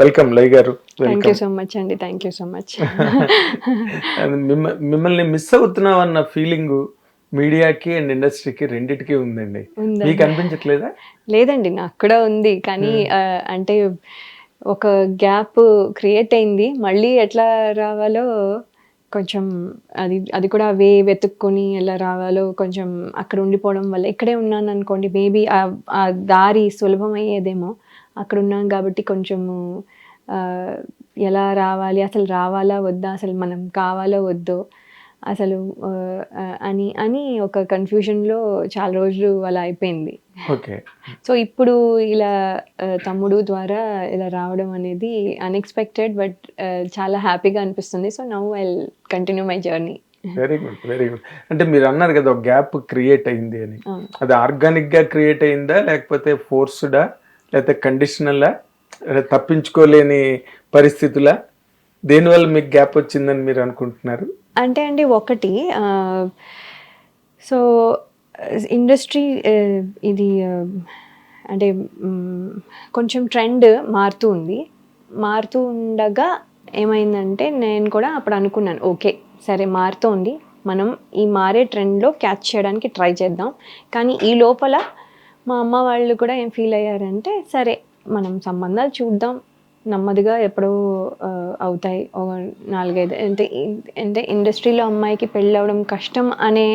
Welcome లై గారు. Thank you so much అండి. Thank you so much. మిమ్మల్ని మిస్ అవుతున్నాం అన్న ఫీలింగ్ మీడియాకి అండ్ ఇండస్ట్రీకి రెండిటికి ఉందండి. మీకు అనిపించట్లేదా? లేదండి, నాకు కూడా ఉంది. కానీ అంటే ఒక గ్యాప్ క్రియేట్ అయింది. మళ్ళీ ఎట్లా రావాలో కొంచెం అది కూడా వెతుక్కొని ఎలా రావాలో కొంచెం అక్కడ ఉండిపోవడం వల్ల ఇక్కడే ఉన్నాను అనుకోండి, మేబీ ఆ దారి సులభం అయ్యేదేమో. అక్కడ ఉన్నాం కాబట్టి కొంచెము ఎలా రావాలి, అసలు రావాలా వద్దా, అసలు మనం కావాలో వద్దో అసలు అని అని ఒక కన్ఫ్యూజన్లో చాలా రోజులు అలా అయిపోయింది. ఓకే. సో ఇప్పుడు ఇలా తమ్ముడు ద్వారా ఇలా రావడం అనేది అన్ఎక్స్పెక్టెడ్, బట్ చాలా హ్యాపీగా అనిపిస్తుంది. So now I will continue my journey. Very good, very good. అంటే మీరు అన్నారు కదా ఒక గ్యాప్ క్రియేట్ అయింది అని. అది ఆర్గానిక్ గా క్రియేట్ అయిందా, లేకపోతే ఫోర్స్డా, లేకపోతే కండిషనల్లా, తప్పించుకోలేని పరిస్థితులా? దేనివల్ల మీకు గ్యాప్ వచ్చిందని మీరు అనుకుంటున్నారు? అంటే అండి ఒకటి, సో ఇండస్ట్రీ ఇది అంటే కొంచెం ట్రెండ్ మారుతూ ఉంది. మారుతూ ఉండగా ఏమైందంటే నేను కూడా అప్పుడు అనుకున్నాను, ఓకే సరే మారుతోంది, మనం ఈ మారే ట్రెండ్లో క్యాచ్ చేయడానికి ట్రై చేద్దాం. కానీ ఈ లోపల మా అమ్మ వాళ్ళు కూడా ఏం ఫీల్ అయ్యారంటే, సరే మనం సంబంధాలు చూద్దాం, నెమ్మదిగా ఎప్పుడో అవుతాయి, ఒక 4-5 అంటే ఇండస్ట్రీలో అమ్మాయికి పెళ్ళి అవ్వడం కష్టం అనే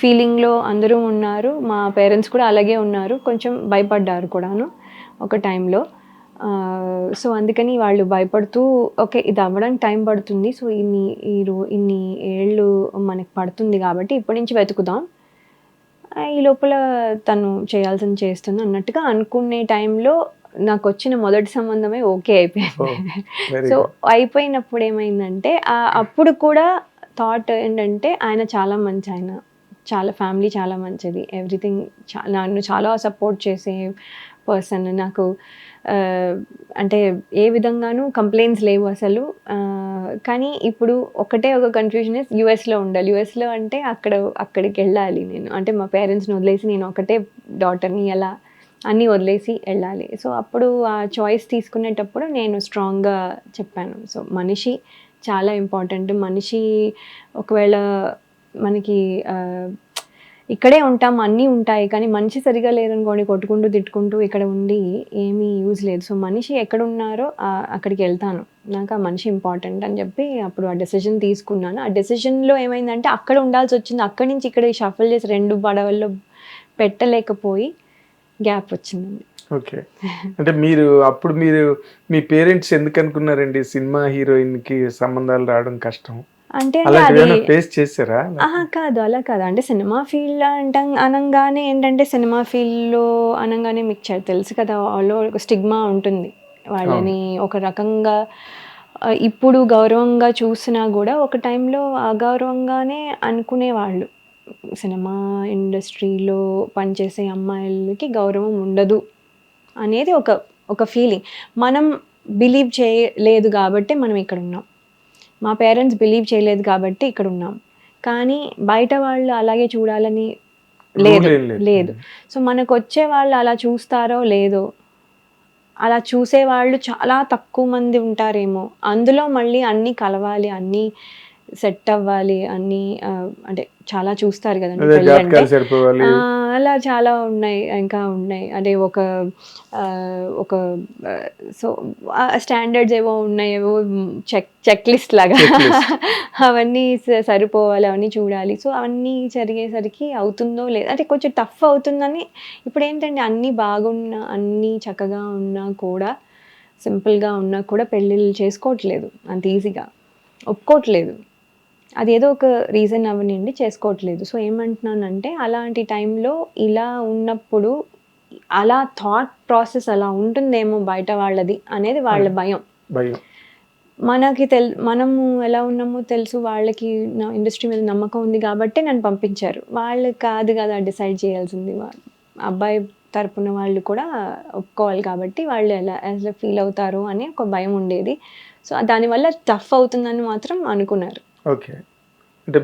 ఫీలింగ్లో అందరూ ఉన్నారు. మా పేరెంట్స్ కూడా అలాగే ఉన్నారు, కొంచెం భయపడ్డారు కూడాను ఒక టైంలో. సో అందుకని వాళ్ళు భయపడుతూ, ఓకే ఇది అవ్వడానికి టైం పడుతుంది, సో ఇన్ని ఏళ్ళు మనకి పడుతుంది కాబట్టి ఇప్పటి నుంచి వెతుకుదాం, ఈ లోపల తను చేయాల్సింది చేస్తుంది అన్నట్టుగా అనుకునే టైంలో నాకు వచ్చిన మొదటి సంబంధమే ఓకే అయిపోయింది. సో అయిపోయినప్పుడు ఏమైందంటే అప్పుడు కూడా థాట్ ఏంటంటే, ఆయన చాలా మంచి, ఆయన చాలా ఫ్యామిలీ చాలా మంచిది, ఎవ్రీథింగ్ నన్ను చాలా సపోర్ట్ చేసే పర్సన్. నాకు అంటే ఏ విధంగానూ కంప్లైంట్స్ లేవు అసలు. కానీ ఇప్పుడు ఒకటే ఒక కన్ఫ్యూజన్ ఇస్ యూఎస్లో ఉండాలి. యూఎస్లో అంటే అక్కడికి వెళ్ళాలి నేను, అంటే మా పేరెంట్స్ని వదిలేసి నేను ఒకటే డాటర్ని ఎలా అన్నీ వదిలేసి వెళ్ళాలి. సో అప్పుడు ఆ చాయిస్ తీసుకునేటప్పుడు నేను స్ట్రాంగ్గా చెప్పాను, సో మనిషి చాలా ఇంపార్టెంట్. మనిషి ఒకవేళ మనకి ఇక్కడే ఉంటాం, అన్నీ ఉంటాయి, కానీ మనిషి సరిగా లేదనుకోండి, కొట్టుకుంటూ తిట్టుకుంటూ ఇక్కడ ఉండి ఏమీ యూజ్ లేదు. సో మనిషి ఎక్కడున్నారో అక్కడికి వెళ్తాను, నాకు ఆ మనిషి ఇంపార్టెంట్ అని చెప్పి అప్పుడు ఆ డెసిషన్ తీసుకున్నాను. ఆ డెసిషన్లో ఏమైందంటే అక్కడ ఉండాల్సి వచ్చింది, అక్కడి నుంచి ఇక్కడ షఫల్ చేసి 2 పడవల్లో పెట్టలేకపోయి గ్యాప్ వచ్చిందండి. ఓకే. అంటే అప్పుడు మీరు మీ పేరెంట్స్ ఎందుకు అనుకున్నారండి సినిమా హీరోయిన్ కి సంబంధాలు రావడం కష్టం అంటే ఫేస్ చేశారా? కాదు, అలా కాదు. అంటే సినిమా ఫీల్డ్ అనగానే ఏంటంటే, సినిమా ఫీల్డ్లో అనగానే మీకు తెలుసు కదా, వాళ్ళు ఒక స్టిగ్మా ఉంటుంది, వాళ్ళని ఒక రకంగా ఇప్పుడు గౌరవంగా చూసినా కూడా ఒక టైంలో అగౌరవంగానే అనుకునేవాళ్ళు. సినిమా ఇండస్ట్రీలో పనిచేసే అమ్మాయిలకి గౌరవం ఉండదు అనేది ఒక ఫీలింగ్. మనం బిలీవ్ చేయలేదు కాబట్టి మనం ఇక్కడ ఉన్నాం, మా పేరెంట్స్ బిలీవ్ చేయలేదు కాబట్టి ఇక్కడ ఉన్నాం. కానీ బయట వాళ్ళు అలాగే చూడాలని లేదు. సో మనకు వచ్చే వాళ్ళు అలా చూస్తారో లేదో, అలా చూసేవాళ్ళు చాలా తక్కువ మంది ఉంటారేమో. అందులో మళ్ళీ అన్నీ కలవాలి, అన్నీ సెట్ అవ్వాలి, అన్నీ అంటే చాలా చూస్తారు కదండి పెళ్ళి అంటే. అలా చాలా ఇంకా ఉన్నాయి. అంటే ఒక సో స్టాండర్డ్స్ ఏవో ఉన్నాయి, ఏవో చెక్ లిస్ట్ లాగా అవన్నీ సరిపోవాలి, అవన్నీ చూడాలి. సో అవన్నీ జరిగేసరికి అవుతుందో లేదు, అంటే కొంచెం టఫ్ అవుతుందని. ఇప్పుడు ఏంటంటే అన్నీ బాగున్నా, అన్నీ చక్కగా ఉన్నా కూడా, సింపుల్గా ఉన్నా కూడా పెళ్ళిళ్ళు చేసుకోవట్లేదు అంత ఈజీగా, ఒప్పుకోవట్లేదు. అదేదో ఒక రీజన్ అవనండి చేసుకోవట్లేదు. సో ఏమంటున్నానంటే, అలాంటి టైంలో ఇలా ఉన్నప్పుడు అలా థాట్ ప్రాసెస్ అలా ఉంటుందేమో బయట వాళ్ళది అనేది వాళ్ళ భయం. మనకి మనము ఎలా ఉన్నామో తెలుసు, వాళ్ళకి నా ఇండస్ట్రీ మీద నమ్మకం ఉంది కాబట్టి నన్ను పంపించారు. వాళ్ళు కాదు కదా డిసైడ్ చేయాల్సింది, అబ్బాయి తరపున వాళ్ళు కూడా ఒప్పుకోవాలి కాబట్టి వాళ్ళు ఎలా ఫీల్ అవుతారు అనే ఒక భయం ఉండేది. సో దానివల్ల టఫ్ అవుతుందని మాత్రం అనుకున్నారు. ఓకే. అంటే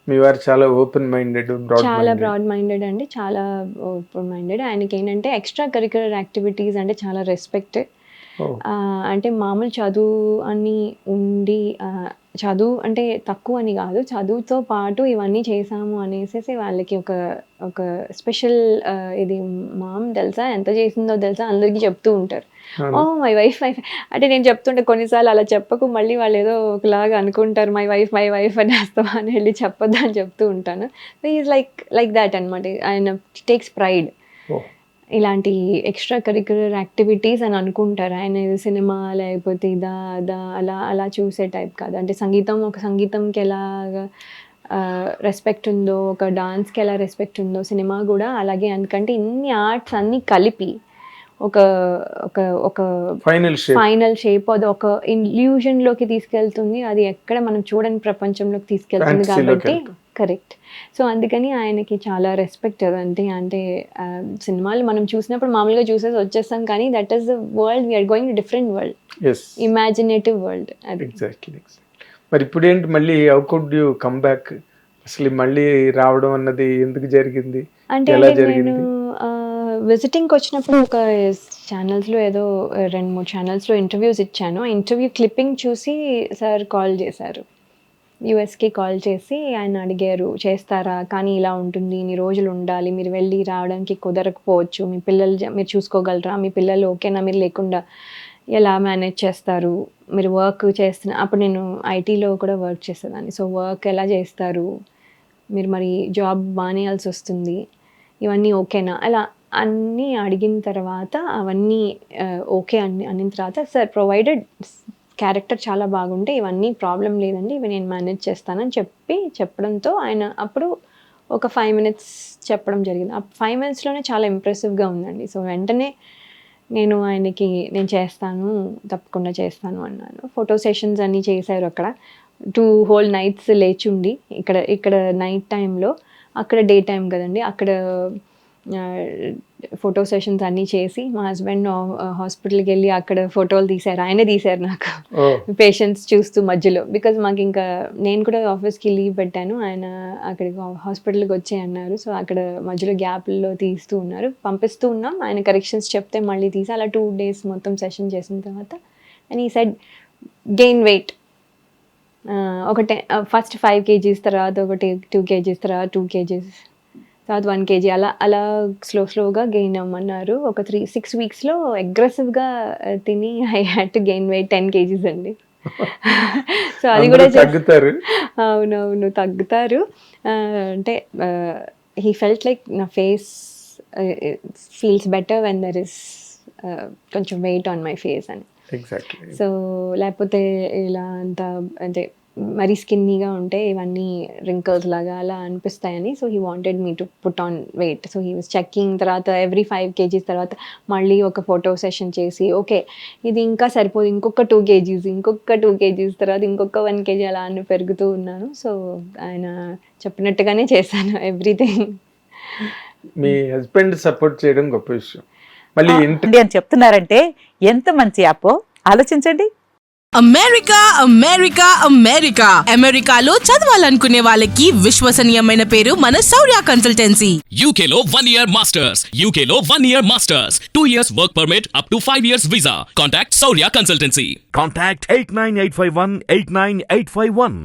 మీ వారు చాలా ఓపెన్ మైండెడ్, చాలా బ్రాడ్ మైండెడ్ అండి, చాలా ఓపెన్ మైండెడ్. ఆయనకి ఏంటంటే ఎక్స్ట్రా కరిక్యులర్ యాక్టివిటీస్ అంటే చాలా రెస్పెక్ట్. Oh. అంటే మామూలు చదువు అని ఉండి చదువు అంటే తక్కువ అని కాదు, చదువుతో పాటు ఇవన్నీ చేసాము అనేసి వాళ్ళకి ఒక స్పెషల్ ఇది మామ్ తెలుసా ఎంత చేసిందో తెలుసా అందరికీ చెప్తూ ఉంటారు. ఓ మై వైఫ్ అంటే నేను చెప్తుంటే కొన్నిసార్లు అలా చెప్పకు, మళ్ళీ వాళ్ళు ఏదో ఒకలాగా అనుకుంటారు మై వైఫ్ అని వేస్తావా అని వెళ్ళి చెప్పొద్దు అని చెప్తూ ఉంటాను. సో ఈజ్ లైక్ దాట్ అనమాట. ఆయన టేక్స్ ప్రైడ్. ఇలాంటి ఎక్స్ట్రా కరిక్యులర్ యాక్టివిటీస్ అని అనుకుంటారు. ఆయన సినిమా లేకపోతే ఇదా అలా చూసే టైప్ కాదు. అంటే సంగీతంకి ఎలాగా రెస్పెక్ట్ ఉందో, ఒక డాన్స్కి ఎలా రెస్పెక్ట్ ఉందో సినిమా కూడా అలాగే. ఎందుకంటే ఇన్ని ఆర్ట్స్ అన్నీ కలిపి ఒక ఫైనల్ షేప్ అది ఒక ఇల్యూజన్లోకి తీసుకెళ్తుంది. అది ఎక్కడ మనం చూడని ప్రపంచంలోకి తీసుకెళ్తుంది కాబట్టి కరెక్ట్. సో అందుకని ఆయనకి చాలా రెస్పెక్ట్ అదంటే. అంటే సినిమాలు మనం చూసినప్పుడు మామూలుగా చూసేసి వచ్చేస్తాం, కానీ that is the world, we are going different world, imaginative world. అది ఎగ్జాక్ట్లీ. మరి ఇప్పుడు ఏంటి మళ్ళీ how could you come back? అసలు మళ్ళీ రావడం అన్నది ఎందుకు జరిగింది, ఎలా జరిగింది? నేను విజిటింగ్కి వచ్చినప్పుడు ఒక ఛానల్స్లో ఏదో 2-3 ఛానల్స్లో ఇంటర్వ్యూస్ ఇచ్చాను. ఆ ఇంటర్వ్యూ క్లిప్పింగ్ చూసి సార్ కాల్ చేశారు, యూఎస్కి కాల్ చేసి ఆయన అడిగారు చేస్తారా, కానీ ఇలా ఉంటుంది, ఇన్ని రోజులు ఉండాలి, మీరు వెళ్ళి రావడానికి కుదరకపోవచ్చు, మీ పిల్లలు మీరు చూసుకోగలరా, మీ పిల్లలు ఓకేనా, మీరు లేకుండా ఎలా మేనేజ్ చేస్తారు, మీరు వర్క్ చేస్తున్న అప్పుడు నేను ఐటీలో కూడా వర్క్ చేసేదాన్ని. సో వర్క్ ఎలా చేస్తారు మీరు, మరి జాబ్ మానేయాల్సి వస్తుంది, ఇవన్నీ ఓకేనా, అలా అన్నీ అడిగిన తర్వాత అవన్నీ ఓకే అనిన తర్వాత సార్ ప్రొవైడెడ్ క్యారెక్టర్ చాలా బాగుంటే ఇవన్నీ ప్రాబ్లం లేదండి, ఇవి నేను మేనేజ్ చేస్తానని చెప్పడంతో ఆయన అప్పుడు ఒక 5 minutes చెప్పడం జరిగింది. ఆ 5 minutesలోనే చాలా ఇంప్రెసివ్గా ఉందండి. సో వెంటనే నేను ఆయనకి నేను చేస్తాను, తప్పకుండా చేస్తాను అన్నాను. ఫోటో సెషన్స్ అన్నీ చేశారు అక్కడ. 2 whole nights లేచుండి, ఇక్కడ నైట్ టైంలో, అక్కడ డే టైం కదండి, అక్కడ ఫోటో సెషన్స్ అన్నీ చేసి మా హస్బెండ్ హాస్పిటల్కి వెళ్ళి అక్కడ ఫోటోలు తీశారు. ఆయనే తీశారు నాకు పేషెంట్స్ చూస్తూ మధ్యలో. బికాజ్ మాకు ఇంకా నేను కూడా ఆఫీస్కి లీవ్ పెట్టాను, ఆయన అక్కడికి హాస్పిటల్కి వచ్చే అన్నారు. సో అక్కడ మధ్యలో గ్యాప్లో తీస్తూ ఉన్నారు, పంపిస్తూ ఉన్నాం. ఆయన కరెక్షన్స్ చెప్తే మళ్ళీ తీసి అలా 2 days మొత్తం సెషన్ చేసిన తర్వాత అండ్ ఈ side gain weight first 5 kgs, తర్వాత ఒకటి 2 kgs, తర్వాత 2 kgs, తర్వాత 1 kg, అలా స్లోగా గెయిన్ అవ్వమన్నారు. ఒక 6 weeksలో అగ్రెసివ్గా తిని I had to gain weight 10 kgs అండి. సో అది కూడా తగ్గుతారు. అవునవును తగ్గుతారు. అంటే హీ ఫెల్ట్ లైక్ నా face feels better when there is కొంచెం వెయిట్ ఆన్ మై ఫేస్ అని. సో లేకపోతే ఇలా అంతా అంటే మరీ స్కిన్నీగా ఉంటే ఇవన్నీ రింకల్స్ లాగా అలా అనిపిస్తాయని. So he wanted me to put on weight. So he was checking. తర్వాత ఎవ్రీ 5 kgs తర్వాత మళ్ళీ ఒక ఫోటో సెషన్ చేసి ఓకే ఇది ఇంకా సరిపోదు, ఇంకొక 2 kgs, ఇంకొక 2 kgs, తర్వాత ఇంకొక 1 kg అలా అని పెరుగుతూ ఉన్నాను. సో ఆయన చెప్పినట్టుగానే చేశాను ఎవ్రీథింగ్. మీ హస్బెండ్ సపోర్ట్ చేయడం గొప్ప విషయం. మళ్ళీ అని చెప్తున్నారంటే ఎంత మంచి యాప్ ఆలోచించండి. అమెరికాలో చదవాలనుకునే వాళ్ళకి విశ్వసనీయమైన పేరు మన శౌర్య కన్సల్టెన్సీ. UK లో 1 year masters, 2 years work permit up to 5 years visa. Contact Saurya Consultancy. Contact 89851 89851.